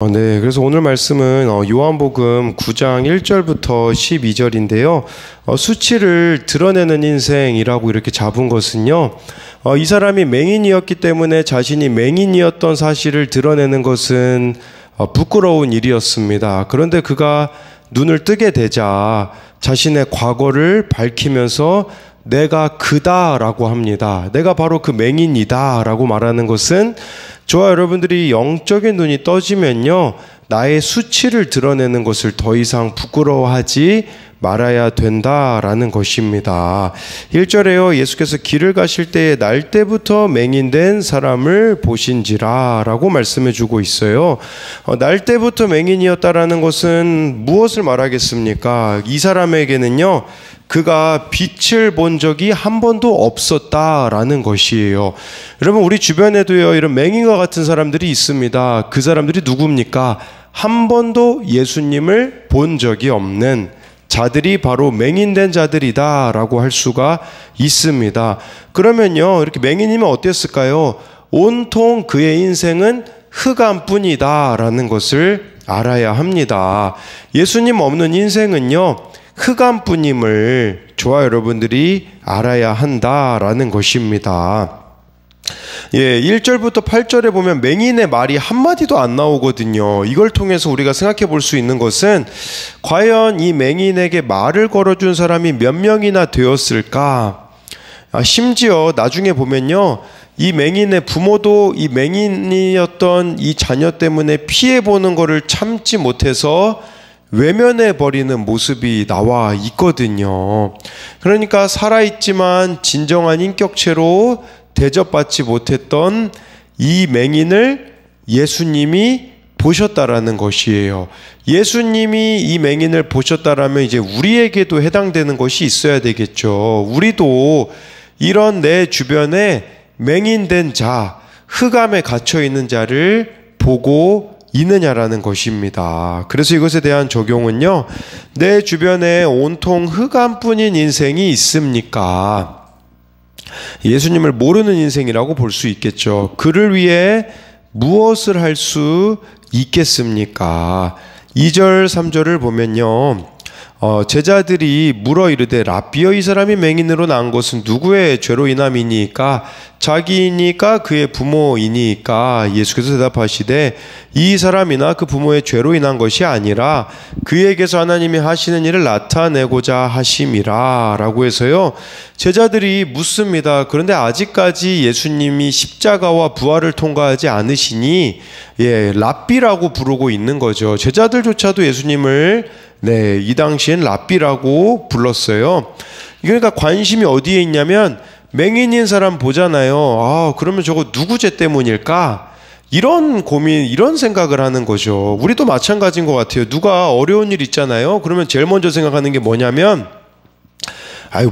네, 그래서 오늘 말씀은 요한복음 9장 1절부터 12절인데요. 수치를 드러내는 인생이라고 이렇게 잡은 것은요, 이 사람이 맹인이었기 때문에 자신이 맹인이었던 사실을 드러내는 것은 부끄러운 일이었습니다. 그런데 그가 눈을 뜨게 되자 자신의 과거를 밝히면서 내가 그다라고 합니다. 내가 바로 그 맹인이다라고 말하는 것은 저와 여러분들이 영적인 눈이 떠지면요, 나의 수치를 드러내는 것을 더 이상 부끄러워하지 말아야 된다라는 것입니다. 1절에요, 예수께서 길을 가실 때에 날 때부터 맹인된 사람을 보신지라 라고 말씀해 주고 있어요. 날 때부터 맹인이었다라는 것은 무엇을 말하겠습니까? 이 사람에게는요, 그가 빛을 본 적이 한 번도 없었다라는 것이에요. 여러분, 우리 주변에도요, 이런 맹인과 같은 사람들이 있습니다. 그 사람들이 누굽니까? 한 번도 예수님을 본 적이 없는 자들이 바로 맹인된 자들이다 라고 할 수가 있습니다. 그러면요, 이렇게 맹인이면 어땠을까요? 온통 그의 인생은 흑암뿐이다 라는 것을 알아야 합니다. 예수님 없는 인생은요, 흑암뿐임을 저와 여러분들이 알아야 한다라는 것입니다. 1절부터 8절에 보면 맹인의 말이 한마디도 안 나오거든요. 이걸 통해서 우리가 생각해 볼 수 있는 것은 과연 이 맹인에게 말을 걸어준 사람이 몇 명이나 되었을까? 심지어 나중에 보면요, 이 맹인의 부모도 이 맹인이었던 이 자녀 때문에 피해보는 것을 참지 못해서 외면해 버리는 모습이 나와 있거든요. 그러니까 살아있지만 진정한 인격체로 대접받지 못했던 이 맹인을 예수님이 보셨다라는 것이에요. 예수님이 이 맹인을 보셨다라면 이제 우리에게도 해당되는 것이 있어야 되겠죠. 우리도 이런 내 주변에 맹인된 자, 흑암에 갇혀 있는 자를 보고 있느냐라는 것입니다. 그래서 이것에 대한 적용은요, 내 주변에 온통 흑암뿐인 인생이 있습니까? 예수님을 모르는 인생이라고 볼 수 있겠죠. 그를 위해 무엇을 할 수 있겠습니까? 2절 3절을 보면요, 제자들이 물어 이르되 랍비여, 이 사람이 맹인으로 난 것은 누구의 죄로 인함이니까? 자기이니까 그의 부모이니까? 예수께서 대답하시되 이 사람이나 그 부모의 죄로 인한 것이 아니라 그에게서 하나님이 하시는 일을 나타내고자 하심이라 라고 해서요, 제자들이 묻습니다. 그런데 아직까지 예수님이 십자가와 부활을 통과하지 않으시니 랍비라고 부르고 있는 거죠. 제자들조차도 예수님을 이 당시엔 랍비라고 불렀어요. 그러니까 관심이 어디에 있냐면, 맹인인 사람 보잖아요. 그러면 저거 누구 죄 때문일까? 이런 고민, 이런 생각을 하는 거죠. 우리도 마찬가지인 것 같아요. 누가 어려운 일 있잖아요. 그러면 제일 먼저 생각하는 게 뭐냐면,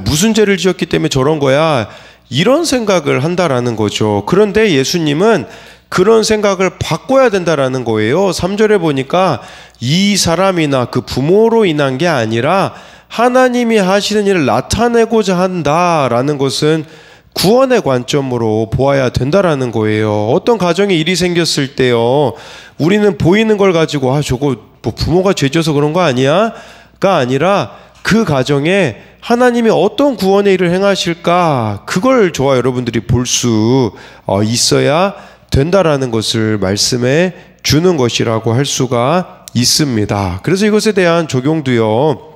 무슨 죄를 지었기 때문에 저런 거야, 이런 생각을 한다라는 거죠. 그런데 예수님은 그런 생각을 바꿔야 된다라는 거예요. 3절에 보니까 이 사람이나 그 부모로 인한 게 아니라 하나님이 하시는 일을 나타내고자 한다라는 것은 구원의 관점으로 보아야 된다라는 거예요. 어떤 가정에 일이 생겼을 때요, 우리는 보이는 걸 가지고 저거 뭐 부모가 죄져서 그런 거 아니야? 가 아니라 그 가정에 하나님이 어떤 구원의 일을 행하실까, 그걸 저와 여러분들이 볼 수 있어야 된다라는 것을 말씀해 주는 것이라고 할 수가 있습니다. 그래서 이것에 대한 적용도요,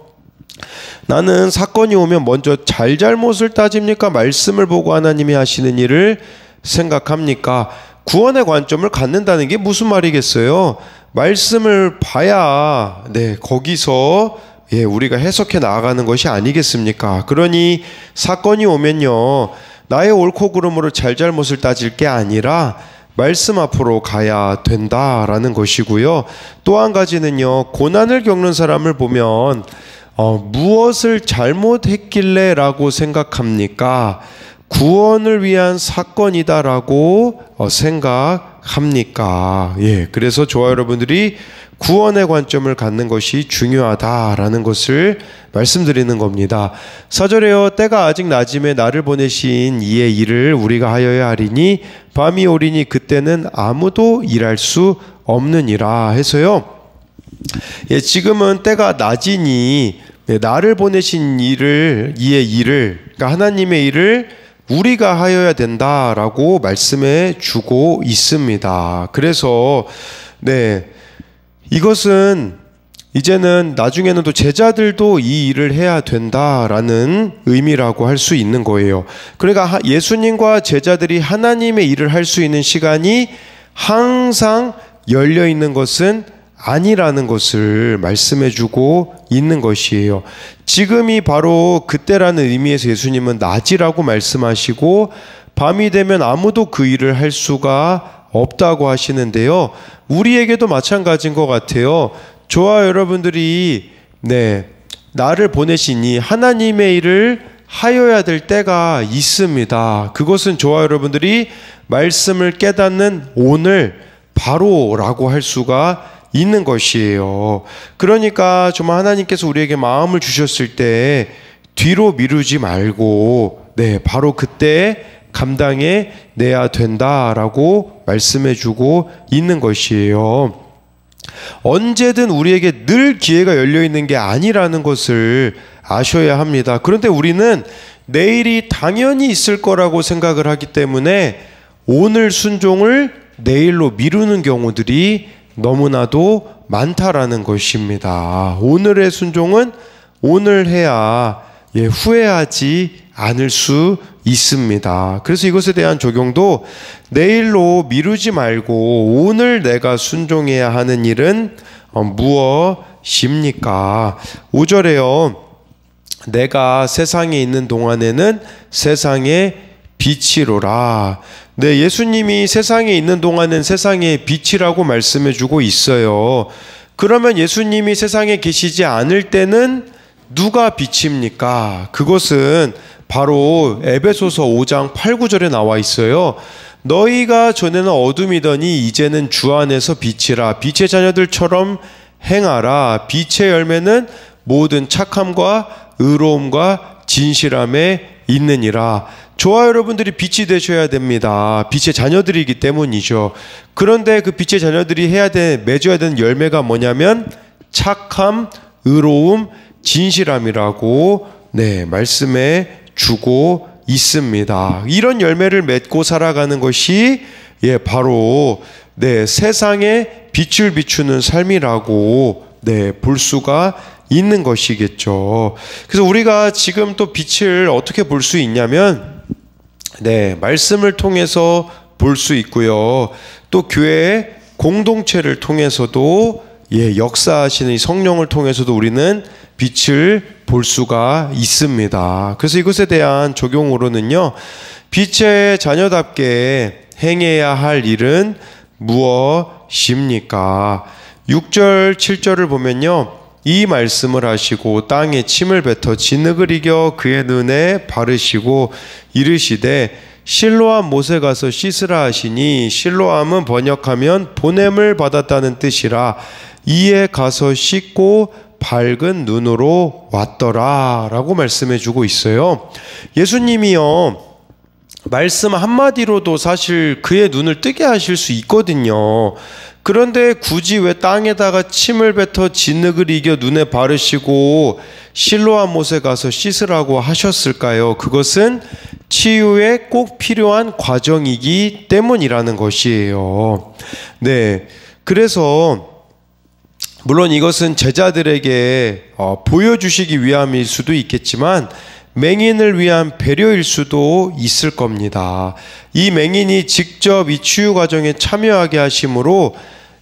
나는 사건이 오면 먼저 잘못을 따집니까? 말씀을 보고 하나님이 하시는 일을 생각합니까? 구원의 관점을 갖는다는 게 무슨 말이겠어요? 말씀을 봐야 거기서 우리가 해석해 나아가는 것이 아니겠습니까? 그러니 사건이 오면요, 나의 옳고 그름으로 잘못을 따질 게 아니라 말씀 앞으로 가야 된다라는 것이고요. 또 한 가지는요, 고난을 겪는 사람을 보면 무엇을 잘못했길래 라고 생각합니까? 구원을 위한 사건이다라고 생각합니까? 예, 그래서 저와 여러분들이 구원의 관점을 갖는 것이 중요하다라는 것을 말씀드리는 겁니다. 4절에요. 때가 아직 낮음에 나를 보내신 이의 일을 우리가 하여야 하리니 밤이 오리니 그때는 아무도 일할 수 없느니라 해서요. 예, 지금은 때가 낮이니 나를 보내신 일을, 이의 일을, 그러니까 하나님의 일을 우리가 하여야 된다라고 말씀해 주고 있습니다. 그래서 이것은 이제는 나중에는 또 제자들도 이 일을 해야 된다라는 의미라고 할 수 있는 거예요. 그러니까 예수님과 제자들이 하나님의 일을 할 수 있는 시간이 항상 열려 있는 것은 아니라는 것을 말씀해 주고 있는 것이에요. 지금이 바로 그때라는 의미에서 예수님은 낮이라고 말씀하시고 밤이 되면 아무도 그 일을 할 수가 없다고 하시는데요. 우리에게도 마찬가지인 것 같아요. 저와 여러분들이 나를 보내시니 하나님의 일을 하여야 될 때가 있습니다. 그것은 저와 여러분들이 말씀을 깨닫는 오늘 바로라고 할 수가 있는 것이에요. 그러니까 정말 하나님께서 우리에게 마음을 주셨을 때 뒤로 미루지 말고 바로 그때 감당해 내야 된다라고 말씀해 주고 있는 것이에요. 언제든 우리에게 늘 기회가 열려 있는 게 아니라는 것을 아셔야 합니다. 그런데 우리는 내일이 당연히 있을 거라고 생각을 하기 때문에 오늘 순종을 내일로 미루는 경우들이 너무나도 많다라는 것입니다. 오늘의 순종은 오늘 해야 후회하지 않을 수 있습니다. 그래서 이것에 대한 적용도 내일로 미루지 말고 오늘 내가 순종해야 하는 일은 무엇입니까? 5절에요. 내가 세상에 있는 동안에는 세상의 빛이로라. 예수님이 세상에 있는 동안은 세상의 빛이라고 말씀해 주고 있어요. 그러면 예수님이 세상에 계시지 않을 때는 누가 빛입니까? 그것은 바로 에베소서 5장 8, 9절에 나와 있어요. 너희가 전에는 어둠이더니 이제는 주 안에서 빛이라. 빛의 자녀들처럼 행하라. 빛의 열매는 모든 착함과 의로움과 진실함에 있느니라. 저와 여러분들이 빛이 되셔야 됩니다. 빛의 자녀들이기 때문이죠. 그런데 그 빛의 자녀들이 맺어야 되는 열매가 뭐냐면 착함, 의로움, 진실함이라고 말씀해 주고 있습니다. 이런 열매를 맺고 살아가는 것이 바로 세상에 빛을 비추는 삶이라고 볼 수가 있는 것이겠죠. 그래서 우리가 지금 또 빛을 어떻게 볼 수 있냐면 말씀을 통해서 볼 수 있고요. 또 교회 공동체를 통해서도 역사하시는 성령을 통해서도 우리는 빛을 볼 수가 있습니다. 그래서 이것에 대한 적용으로는요. 빛의 자녀답게 행해야 할 일은 무엇입니까? 6절, 7절을 보면요. 이 말씀을 하시고 땅에 침을 뱉어 진흙을 이겨 그의 눈에 바르시고 이르시되 실로암 못에 가서 씻으라 하시니 실로암은 번역하면 보냄을 받았다는 뜻이라. 이에 가서 씻고 밝은 눈으로 왔더라 라고 말씀해 주고 있어요. 예수님이요 말씀 한마디로도 사실 그의 눈을 뜨게 하실 수 있거든요. 그런데 굳이 왜 땅에다가 침을 뱉어 진흙을 이겨 눈에 바르시고 실로암 못에 가서 씻으라고 하셨을까요? 그것은 치유에 꼭 필요한 과정이기 때문이라는 것이에요. 그래서 물론 이것은 제자들에게 보여주시기 위함일 수도 있겠지만 맹인을 위한 배려일 수도 있을 겁니다. 이 맹인이 직접 이 치유 과정에 참여하게 하심으로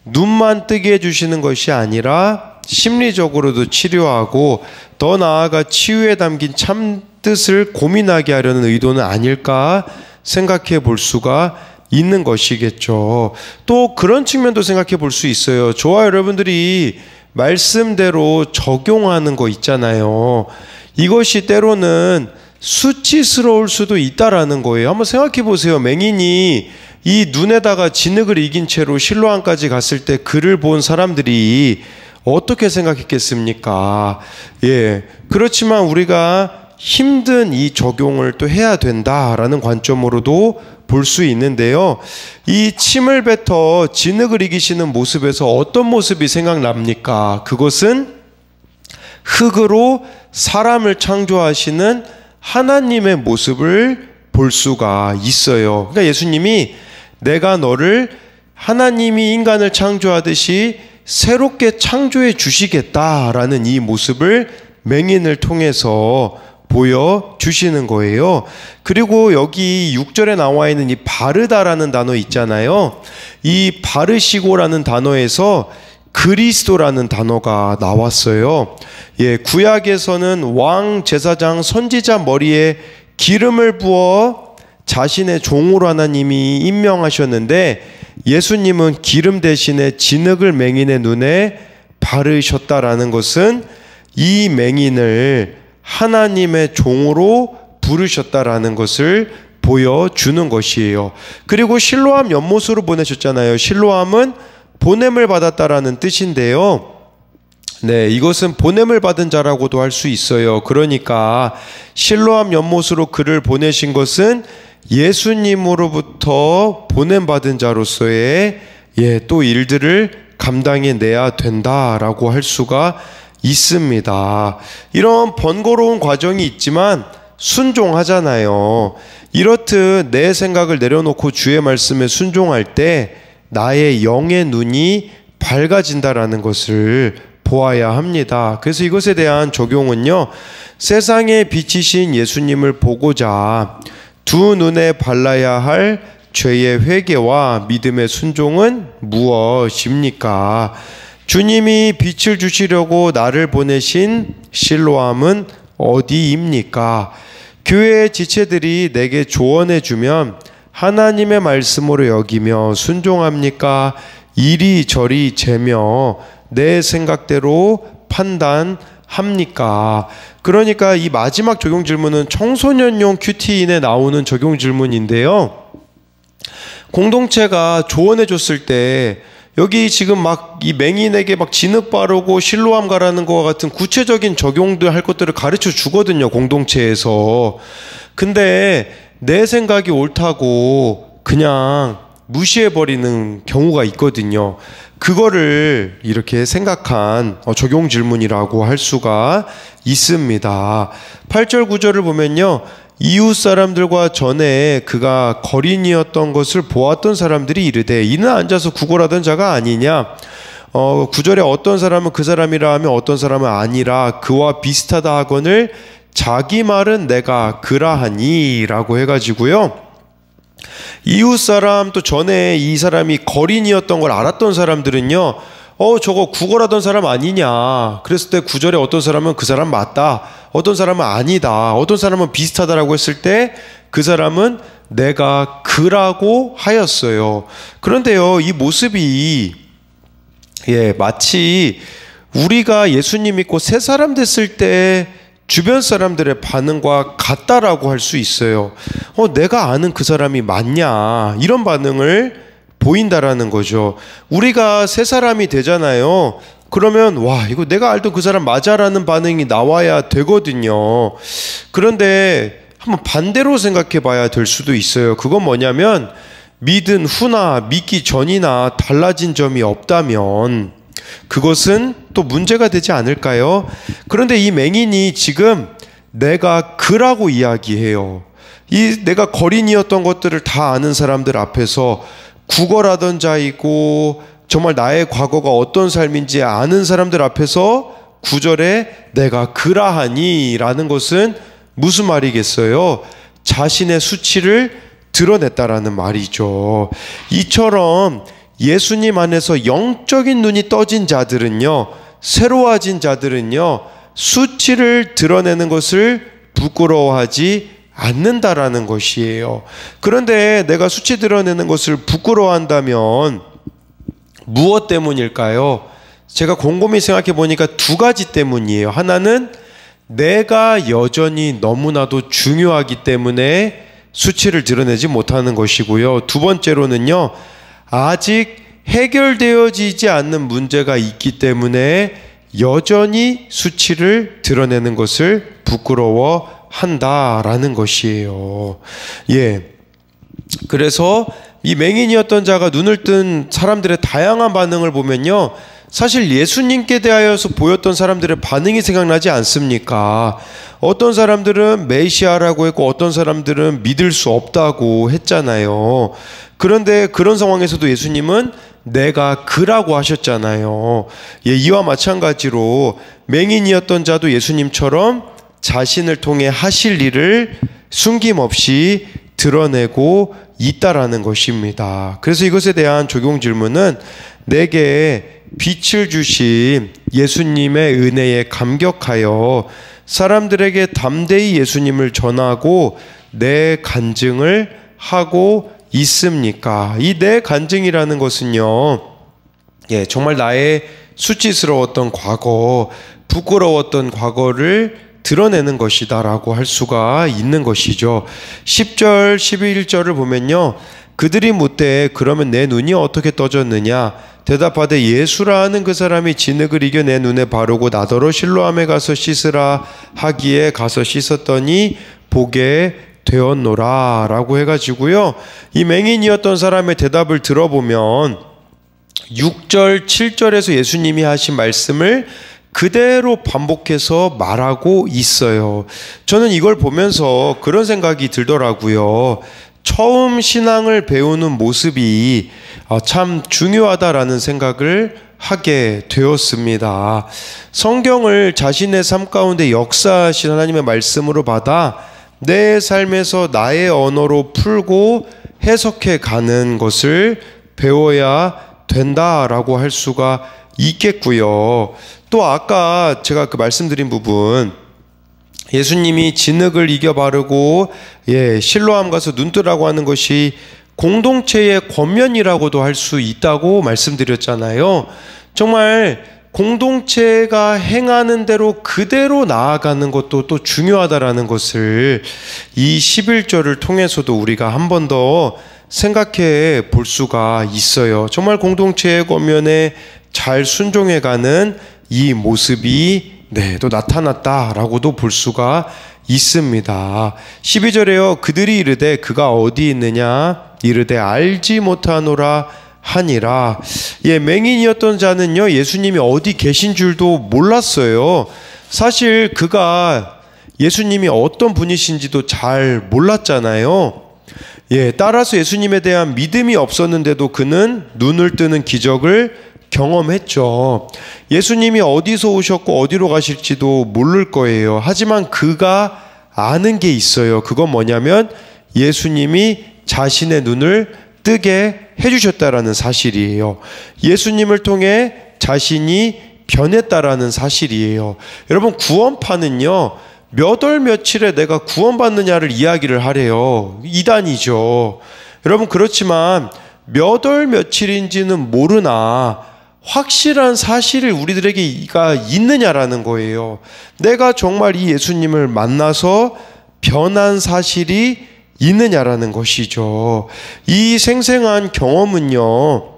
눈만 뜨게 해주시는 것이 아니라 심리적으로도 치료하고 더 나아가 치유에 담긴 참 뜻을 고민하게 하려는 의도는 아닐까 생각해 볼 수가 있는 것이겠죠. 또 그런 측면도 생각해 볼 수 있어요. 저와 여러분들이 말씀대로 적용하는 거 있잖아요. 이것이 때로는 수치스러울 수도 있다라는 거예요. 한번 생각해 보세요. 맹인이 이 눈에다가 진흙을 이긴 채로 실로암까지 갔을 때 그를 본 사람들이 어떻게 생각했겠습니까? 예. 그렇지만 우리가 힘든 이 적용을 또 해야 된다라는 관점으로도 볼 수 있는데요. 이 침을 뱉어 진흙을 이기시는 모습에서 어떤 모습이 생각납니까? 그것은 흙으로 사람을 창조하시는 하나님의 모습을 볼 수가 있어요. 그러니까 예수님이 내가 너를 하나님이 인간을 창조하듯이 새롭게 창조해 주시겠다라는 이 모습을 맹인을 통해서 보여주시는 거예요. 그리고 여기 6절에 나와 있는 이 바르다라는 단어 있잖아요. 이 바르시고라는 단어에서 그리스도라는 단어가 나왔어요. 예, 구약에서는 왕, 제사장, 선지자 머리에 기름을 부어 자신의 종으로 하나님이 임명하셨는데 예수님은 기름 대신에 진흙을 맹인의 눈에 바르셨다라는 것은 이 맹인을 하나님의 종으로 부르셨다라는 것을 보여주는 것이에요. 그리고 실로암 연못으로 보내셨잖아요. 실로암은 보냄을 받았다라는 뜻인데요. 네, 이것은 보냄을 받은 자라고도 할 수 있어요. 그러니까 실로암 연못으로 그를 보내신 것은 예수님으로부터 보냄받은 자로서의 또 일들을 감당해내야 된다라고 할 수가 있습니다. 이런 번거로운 과정이 있지만 순종하잖아요. 이렇듯 내 생각을 내려놓고 주의 말씀에 순종할 때 나의 영의 눈이 밝아진다라는 것을 보아야 합니다. 그래서 이것에 대한 적용은요, 세상에 비치신 예수님을 보고자 두 눈에 발라야 할 죄의 회개와 믿음의 순종은 무엇입니까? 주님이 빛을 주시려고 나를 보내신 실로암은 어디입니까? 교회의 지체들이 내게 조언해 주면 하나님의 말씀으로 여기며 순종합니까? 이리저리 재며 내 생각대로 판단합니까? 그러니까 이 마지막 적용 질문은 청소년용 큐티인에 나오는 적용 질문인데요. 공동체가 조언해 줬을 때 여기 지금 막 이 맹인에게 막 진흙 바르고 실로암 가라는 것과 같은 구체적인 적용들 할 것들을 가르쳐 주거든요, 공동체에서. 근데 내 생각이 옳다고 그냥 무시해버리는 경우가 있거든요. 그거를 이렇게 생각한 적용 질문이라고 할 수가 있습니다. 8절 9절을 보면요, 이웃 사람들과 전에 그가 거린이었던 것을 보았던 사람들이 이르되 이는 앉아서 구걸하던 자가 아니냐. 9절에 어떤 사람은 그 사람이라 하면 어떤 사람은 아니라 그와 비슷하다 하거늘 자기 말은 내가 그라하니 라고 해가지고요, 이웃 사람 또 전에 이 사람이 거린이었던 걸 알았던 사람들은요, 저거 구걸하던 사람 아니냐. 그랬을 때 9절에 어떤 사람은 그 사람 맞다, 어떤 사람은 아니다, 어떤 사람은 비슷하다라고 했을 때 그 사람은 내가 그라고 하였어요. 그런데요, 이 모습이 마치 우리가 예수님 믿고 새 사람 됐을 때 주변 사람들의 반응과 같다라고 할 수 있어요. 내가 아는 그 사람이 맞냐, 이런 반응을 보인다라는 거죠. 우리가 새 사람이 되잖아요. 그러면 이거 내가 알던 그 사람 맞아라는 반응이 나와야 되거든요. 그런데 한번 반대로 생각해 봐야 될 수도 있어요. 그건 뭐냐면 믿은 후나 믿기 전이나 달라진 점이 없다면 그것은 또 문제가 되지 않을까요? 그런데 이 맹인이 지금 내가 그라고 이야기해요. 이 내가 거린이었던 것들을 다 아는 사람들 앞에서 구걸하던 자이고 정말 나의 과거가 어떤 삶인지 아는 사람들 앞에서 9절에 내가 그라하니 라는 것은 무슨 말이겠어요? 자신의 수치를 드러냈다라는 말이죠. 이처럼 예수님 안에서 영적인 눈이 떠진 자들은요, 새로워진 자들은요, 수치를 드러내는 것을 부끄러워하지 않는다라는 것이에요. 그런데 내가 수치 드러내는 것을 부끄러워한다면 무엇 때문일까요? 제가 곰곰이 생각해 보니까 두 가지 때문이에요. 하나는 내가 여전히 너무나도 중요하기 때문에 수치를 드러내지 못하는 것이고요. 두 번째로는요, 아직 해결되어지지 않는 문제가 있기 때문에 여전히 수치를 드러내는 것을 부끄러워한다라는 것이에요. 그래서 이 맹인이었던 자가 눈을 뜬 사람들의 다양한 반응을 보면요, 사실 예수님께 대하여서 보였던 사람들의 반응이 생각나지 않습니까? 어떤 사람들은 메시아라고 했고 어떤 사람들은 믿을 수 없다고 했잖아요. 그런데 그런 상황에서도 예수님은 내가 그라고 하셨잖아요. 이와 마찬가지로 맹인이었던 자도 예수님처럼 자신을 통해 하실 일을 숨김없이 드러내고 있다라는 것입니다. 그래서 이것에 대한 적용 질문은 내게 빛을 주신 예수님의 은혜에 감격하여 사람들에게 담대히 예수님을 전하고 내 간증을 하고 있습니까? 이 내 간증이라는 것은요, 정말 나의 수치스러웠던 과거, 부끄러웠던 과거를 드러내는 것이다 라고 할 수가 있는 것이죠. 10절 11절을 보면요, 그들이 묻되 그러면 내 눈이 어떻게 떠졌느냐? 대답하되 예수라 하는 그 사람이 진흙을 이겨 내 눈에 바르고 나더러 실로암에 가서 씻으라 하기에 가서 씻었더니 보게 되었노라 라고 해가지고요, 이 맹인이었던 사람의 대답을 들어보면 6절 7절에서 예수님이 하신 말씀을 그대로 반복해서 말하고 있어요. 저는 이걸 보면서 그런 생각이 들더라고요. 처음 신앙을 배우는 모습이 참 중요하다라는 생각을 하게 되었습니다. 성경을 자신의 삶 가운데 역사하신 하나님의 말씀으로 받아 내 삶에서 나의 언어로 풀고 해석해 가는 것을 배워야 된다라고 할 수가 있겠고요. 또 아까 제가 그 말씀드린 부분, 예수님이 진흙을 이겨 바르고 실로암 가서 눈 뜨라고 하는 것이 공동체의 권면이라고도 할 수 있다고 말씀드렸잖아요. 정말 공동체가 행하는 대로 그대로 나아가는 것도 또 중요하다라는 것을 이 11절을 통해서도 우리가 한 번 더 생각해 볼 수가 있어요. 정말 공동체의 권면에 잘 순종해가는 이 모습이 또 나타났다라고도 볼 수가 있습니다. 12절에요. 그들이 이르되 그가 어디 있느냐? 이르되 알지 못하노라 하니라. 맹인이었던 자는요, 예수님이 어디 계신 줄도 몰랐어요. 사실 그가 예수님이 어떤 분이신지도 잘 몰랐잖아요. 따라서 예수님에 대한 믿음이 없었는데도 그는 눈을 뜨는 기적을 경험했죠. 예수님이 어디서 오셨고 어디로 가실지도 모를 거예요. 하지만 그가 아는 게 있어요. 그건 뭐냐면 예수님이 자신의 눈을 뜨게 해주셨다라는 사실이에요. 예수님을 통해 자신이 변했다라는 사실이에요. 여러분, 구원파는요, 몇 월 며칠에 내가 구원받느냐를 이야기를 하래요. 이단이죠. 여러분, 그렇지만 몇 월 며칠인지는 모르나 확실한 사실을 우리들에게가 있느냐라는 거예요. 내가 정말 이 예수님을 만나서 변한 사실이 있느냐라는 것이죠. 이 생생한 경험은요,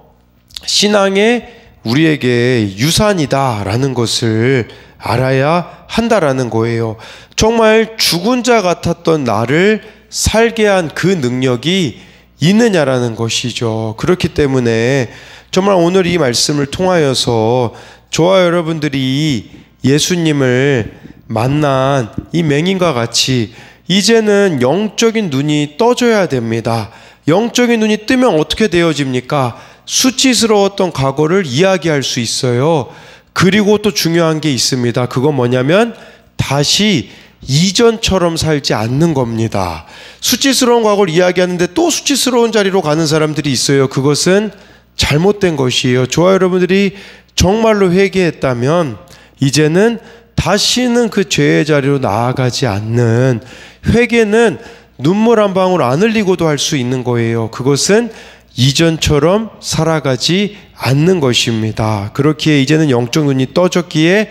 신앙의 우리에게 유산이다라는 것을 알아야 한다라는 거예요. 정말 죽은 자 같았던 나를 살게 한 그 능력이 있느냐라는 것이죠. 그렇기 때문에 정말 오늘 이 말씀을 통하여서 저와 여러분들이 예수님을 만난 이 맹인과 같이 이제는 영적인 눈이 떠져야 됩니다. 영적인 눈이 뜨면 어떻게 되어집니까? 수치스러웠던 과거를 이야기할 수 있어요. 그리고 또 중요한 게 있습니다. 그건 뭐냐면 다시 이전처럼 살지 않는 겁니다. 수치스러운 과거를 이야기하는데 또 수치스러운 자리로 가는 사람들이 있어요. 그것은 잘못된 것이에요. 저와 여러분들이 정말로 회개했다면 이제는 다시는 그 죄의 자리로 나아가지 않는, 회개는 눈물 한 방울 안 흘리고도 할 수 있는 거예요. 그것은 이전처럼 살아가지 않는 것입니다. 그렇기에 이제는 영적 눈이 떠졌기에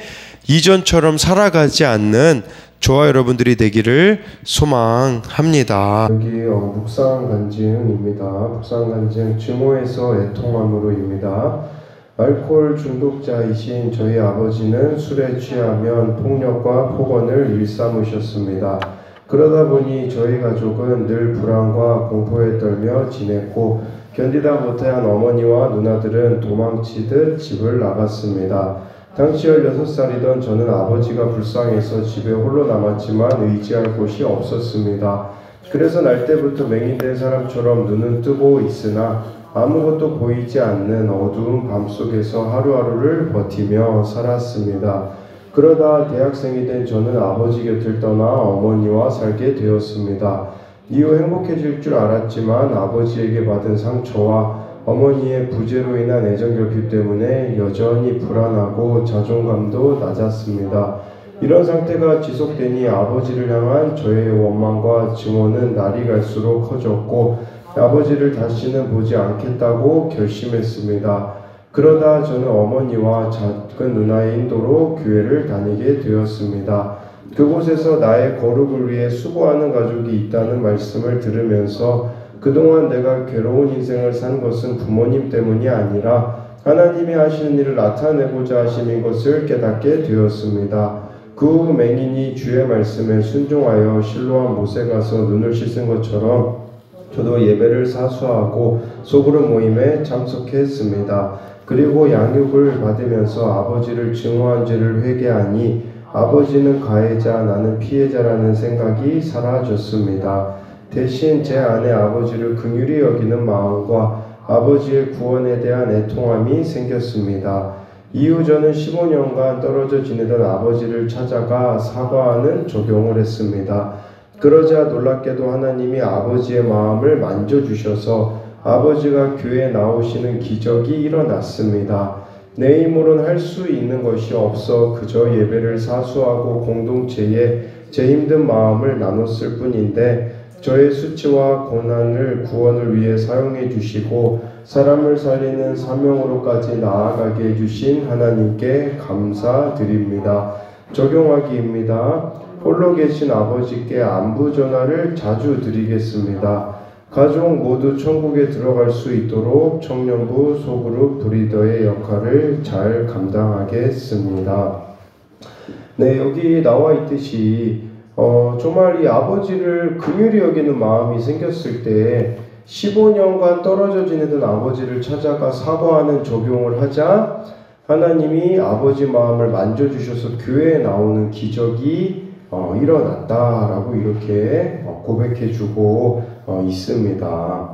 이전처럼 살아가지 않는 저와 여러분들이 되기를 소망합니다. 여기 묵상간증입니다. 묵상간증 증오에서 애통함으로입니다. 알코올 중독자이신 저희 아버지는 술에 취하면 폭력과 폭언을 일삼으셨습니다. 그러다 보니 저희 가족은 늘 불안과 공포에 떨며 지냈고 견디다 못한 어머니와 누나들은 도망치듯 집을 나갔습니다. 당시 16살이던 저는 아버지가 불쌍해서 집에 홀로 남았지만 의지할 곳이 없었습니다. 그래서 날 때부터 맹인된 사람처럼 눈은 뜨고 있으나 아무것도 보이지 않는 어두운 밤속에서 하루하루를 버티며 살았습니다. 그러다 대학생이 된 저는 아버지 곁을 떠나 어머니와 살게 되었습니다. 이후 행복해질 줄 알았지만 아버지에게 받은 상처와 어머니의 부재로 인한 애정결핍 때문에 여전히 불안하고 자존감도 낮았습니다. 이런 상태가 지속되니 아버지를 향한 저의 원망과 증오는 날이 갈수록 커졌고 아버지를 다시는 보지 않겠다고 결심했습니다. 그러다 저는 어머니와 작은 누나의 인도로 교회를 다니게 되었습니다. 그곳에서 나의 거룩을 위해 수고하는 가족이 있다는 말씀을 들으면서 그동안 내가 괴로운 인생을 산 것은 부모님 때문이 아니라 하나님이 하시는 일을 나타내고자 하심인 것을 깨닫게 되었습니다. 그 후 맹인이 주의 말씀에 순종하여 실로암 못에 가서 눈을 씻은 것처럼 저도 예배를 사수하고 소그룹 모임에 참석했습니다. 그리고 양육을 받으면서 아버지를 증오한 죄를 회개하니 아버지는 가해자, 나는 피해자라는 생각이 사라졌습니다. 대신 제 안에 아버지를 긍휼히 여기는 마음과 아버지의 구원에 대한 애통함이 생겼습니다. 이후 저는 15년간 떨어져 지내던 아버지를 찾아가 사과하는 적용을 했습니다. 그러자 놀랍게도 하나님이 아버지의 마음을 만져주셔서 아버지가 교회에 나오시는 기적이 일어났습니다. 내 힘으로는 할 수 있는 것이 없어 그저 예배를 사수하고 공동체에 제 힘든 마음을 나눴을 뿐인데 저의 수치와 고난을 구원을 위해 사용해 주시고 사람을 살리는 사명으로까지 나아가게 해주신 하나님께 감사드립니다. 적용하기입니다. 홀로 계신 아버지께 안부 전화를 자주 드리겠습니다. 가족 모두 천국에 들어갈 수 있도록 청년부 소그룹 브리더의 역할을 잘 감당하겠습니다. 네, 여기 나와 있듯이 정말 이 아버지를 긍휼히 여기는 마음이 생겼을 때 15년간 떨어져 지내던 아버지를 찾아가 사과하는 적용을 하자 하나님이 아버지 마음을 만져주셔서 교회에 나오는 기적이 일어났다라고 이렇게 고백해주고 있습니다.